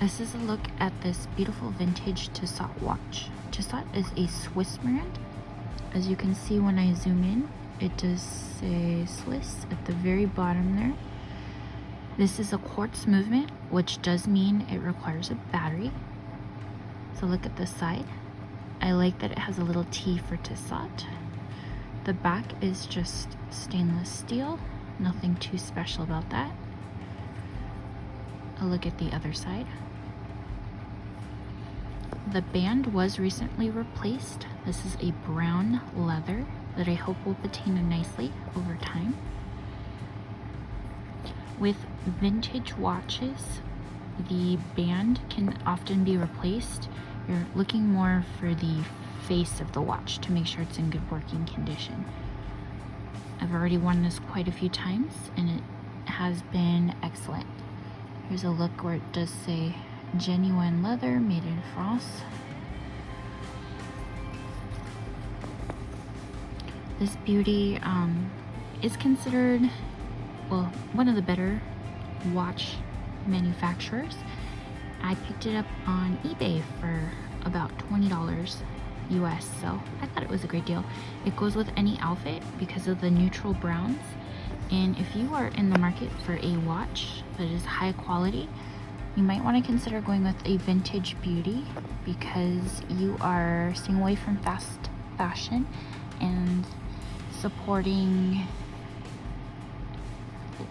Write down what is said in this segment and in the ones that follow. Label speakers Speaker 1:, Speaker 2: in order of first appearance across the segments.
Speaker 1: This is a look at this beautiful vintage Tissot watch. Tissot is a Swiss brand. As you can see when I zoom in, it does say Swiss at the very bottom there. This is a quartz movement, which does mean it requires a battery. So look at the side. I like that it has a little T for Tissot. The back is just stainless steel, nothing too special about that. A look at the other side. The band was recently replaced. This is a brown leather that I hope will patina nicely over time. With vintage watches, the band can often be replaced. You're looking more for the face of the watch to make sure it's in good working condition. I've already worn this quite a few times and it has been excellent. Here's a look where it does say genuine leather made in France. This beauty is considered, well, one of the better watch manufacturers. I picked it up on eBay for about $20 US, so I thought it was a great deal. It goes with any outfit because of the neutral browns, and if you are in the market for a watch that is high quality, you might want to consider going with a vintage beauty because you are staying away from fast fashion and supporting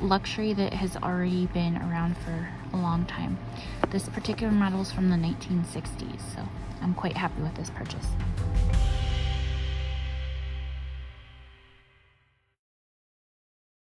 Speaker 1: luxury that has already been around for a long time. This particular model is from the 1960s, so I'm quite happy with this purchase.